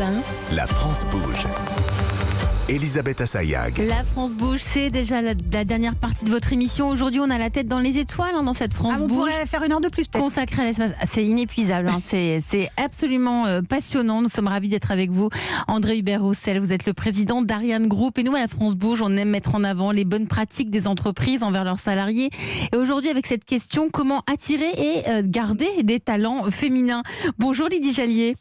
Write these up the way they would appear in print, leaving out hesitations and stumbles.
Europe 1. La France bouge. Elisabeth Assayag. La France bouge, c'est déjà la dernière partie de votre émission. Aujourd'hui, on a la tête dans les étoiles dans cette France on bouge. pourrait faire une heure de plus peut-être. Consacrée à l'espace. C'est inépuisable, c'est absolument passionnant. Nous sommes ravis d'être avec vous. André Hubert-Roussel, vous êtes le président d'Ariane Group. Et nous, à la France bouge, on aime mettre en avant les bonnes pratiques des entreprises envers leurs salariés. Et aujourd'hui, avec cette question, comment attirer et garder des talents féminins? Bonjour Lydie Jallier.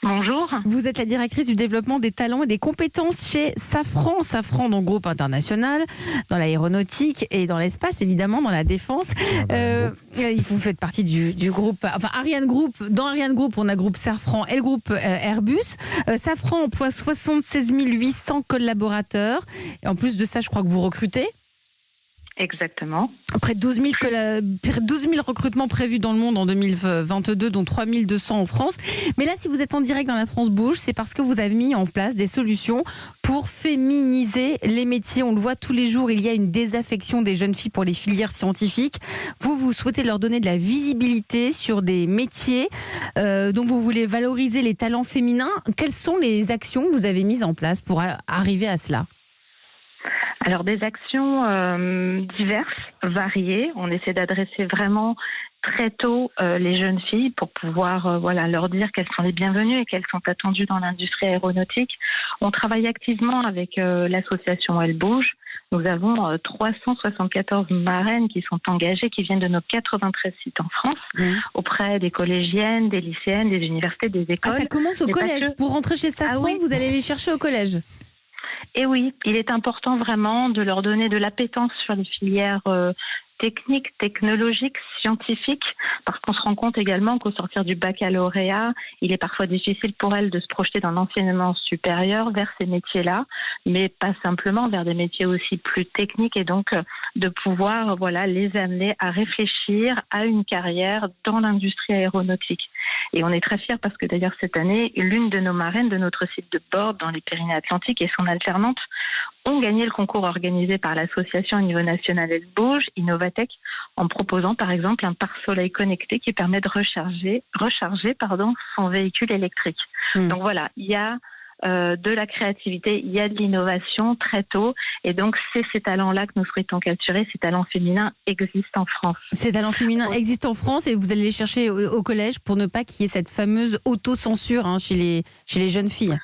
Bonjour. Vous êtes la directrice du développement des talents et des compétences chez Safran. Safran, donc groupe international, dans l'aéronautique et dans l'espace, évidemment, dans la défense. Vous faites partie du groupe, enfin Ariane Group. Dans Ariane Group, on a le groupe Safran et le groupe Airbus. Safran emploie 76 800 collaborateurs. Et en plus de ça, je crois que vous recrutez. Exactement. Près de 12 000 recrutements prévus dans le monde en 2022, dont 3 200 en France. Mais là, si vous êtes en direct dans la France Bouge, c'est parce que vous avez mis en place des solutions pour féminiser les métiers. On le voit tous les jours, il y a une désaffection des jeunes filles pour les filières scientifiques. Vous souhaitez leur donner de la visibilité sur des métiers, donc vous voulez valoriser les talents féminins. Quelles sont les actions que vous avez mises en place pour arriver à cela ? Alors des actions diverses, variées. On essaie d'adresser vraiment très tôt les jeunes filles pour pouvoir leur dire qu'elles sont les bienvenues et qu'elles sont attendues dans l'industrie aéronautique. On travaille activement avec l'association Elle Bouge. Nous avons 374 marraines qui sont engagées, qui viennent de nos 93 sites en France, auprès des collégiennes, des lycéennes, des universités, des écoles. Ah, ça commence au collège. Pour rentrer chez Safran, oui. Vous allez les chercher au collège. Et oui, il est important vraiment de leur donner de l'appétence sur les filières techniques, technologiques, scientifiques, parce qu'on se rend compte également qu'au sortir du baccalauréat, il est parfois difficile pour elles de se projeter dans l'enseignement supérieur vers ces métiers-là, mais pas simplement vers des métiers aussi plus techniques, et donc de pouvoir les amener à réfléchir à une carrière dans l'industrie aéronautique. Et on est très fiers parce que d'ailleurs cette année, l'une de nos marraines de notre site de Bordes dans les Pyrénées-Atlantiques et son alternante ont gagné le concours organisé par l'association au niveau national Elle Bouge, Innovatech, en proposant par exemple un pare-soleil connecté qui permet de recharger son véhicule électrique. Donc voilà, il y a de la créativité, il y a de l'innovation très tôt, et donc c'est ces talents-là que nous souhaitons capturer. Ces talents féminins existent en France. Ces talents féminins existent en France et vous allez les chercher au collège pour ne pas qu'il y ait cette fameuse autocensure chez les jeunes filles.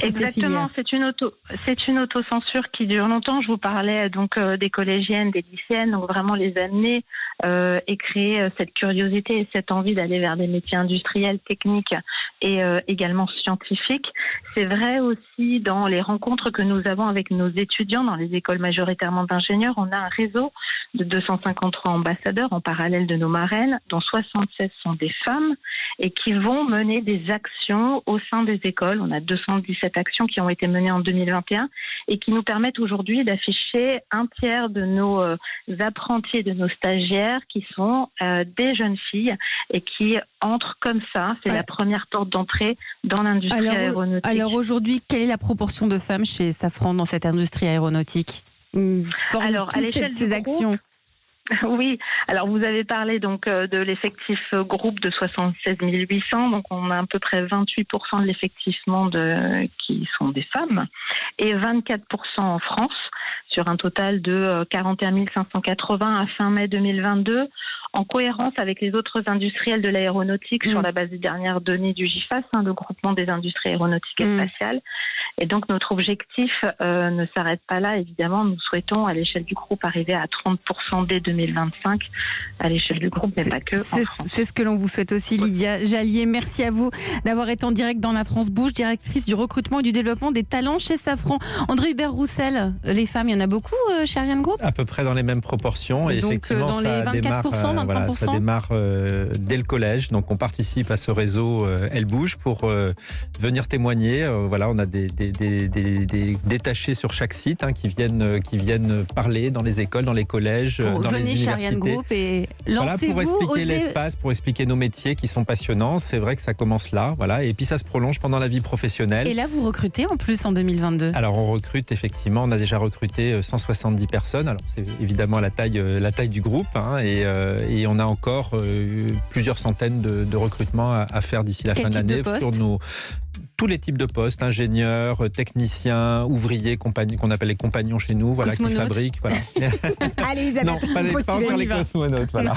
Exactement, c'est une autocensure qui dure longtemps. Je vous parlais donc des collégiennes, des lycéennes, donc vraiment les amener et créer cette curiosité et cette envie d'aller vers des métiers industriels, techniques et également scientifiques. C'est vrai aussi dans les rencontres que nous avons avec nos étudiants dans les écoles majoritairement d'ingénieurs. On a un réseau de 253 ambassadeurs en parallèle de nos marraines, dont 76 sont des femmes et qui vont mener des actions au sein des écoles. On a 217 actions qui ont été menées en 2021 et qui nous permettent aujourd'hui d'afficher un tiers de nos apprentis et de nos stagiaires qui sont des jeunes filles et qui entrent comme ça. C'est la première porte d'entrée dans l'industrie aéronautique. Alors aujourd'hui, quelle est la proportion de femmes chez Safran dans cette industrie aéronautique? Alors, à l'échelle de ces actions. Oui, alors vous avez parlé donc de l'effectif groupe de 76 800, donc on a à peu près 28% de l'effectif monde qui sont des femmes et 24% en France sur un total de 41 580 à fin mai 2022. En cohérence avec les autres industriels de l'aéronautique sur la base des dernières données du GIFAS, le groupement des industries aéronautiques et spatiales. Et donc notre objectif ne s'arrête pas là, évidemment. Nous souhaitons à l'échelle du groupe arriver à 30% dès 2025 à l'échelle du groupe, mais pas que en France. C'est ce que l'on vous souhaite aussi, Lydia Jallier. Merci à vous d'avoir été en direct dans la France Bouge, directrice du recrutement et du développement des talents chez Safran. André Hubert-Roussel, les femmes, il y en a beaucoup chez Ariane Group? À peu près dans les mêmes proportions. Et donc effectivement, dans les 24%, 25%. Ça démarre dès le collège. Donc on participe à ce réseau Elle Bouge pour venir témoigner. On a des détachés sur chaque site qui viennent parler dans les écoles, dans les collèges, dans les universités. Chez Ariane Group et lancez-vous, pour expliquer l'espace, pour expliquer nos métiers qui sont passionnants. C'est vrai que ça commence là, et puis ça se prolonge pendant la vie professionnelle. Et là, vous recrutez en plus en 2022? Alors on recrute effectivement. On a déjà recruté 170 personnes. Alors c'est évidemment la taille du groupe, et on a encore plusieurs centaines de recrutements à faire d'ici la fin de l'année tous les types de postes, ingénieurs, techniciens, ouvriers, qu'on appelle les compagnons chez nous, voilà, qui fabriquent. Voilà. Allez, Elisabeth, non, pas encore les cosmonautes. Voilà.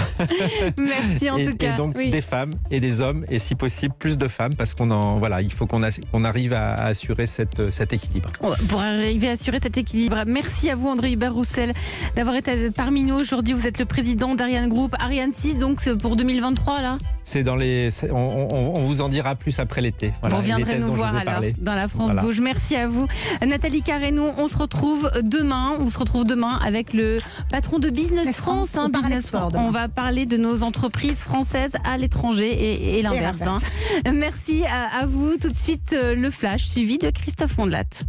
Merci en tout cas. Et donc des femmes et des hommes, et si possible plus de femmes, parce il faut qu'on arrive à assurer cet équilibre. Pour arriver à assurer cet équilibre, merci à vous André Hubert-Roussel d'avoir été parmi nous aujourd'hui. Vous êtes le président d'Ariane Group, Ariane 6, donc pour 2023 là. On vous en dira plus après l'été. Voilà, vous reviendrez nous voir alors dans la France Bouge. Merci à vous Nathalie Carré-nous. On se retrouve demain. Avec le patron de Business France. On va parler de nos entreprises françaises à l'étranger et l'inverse. Merci à vous. Tout de suite le flash suivi de Christophe Mondelat.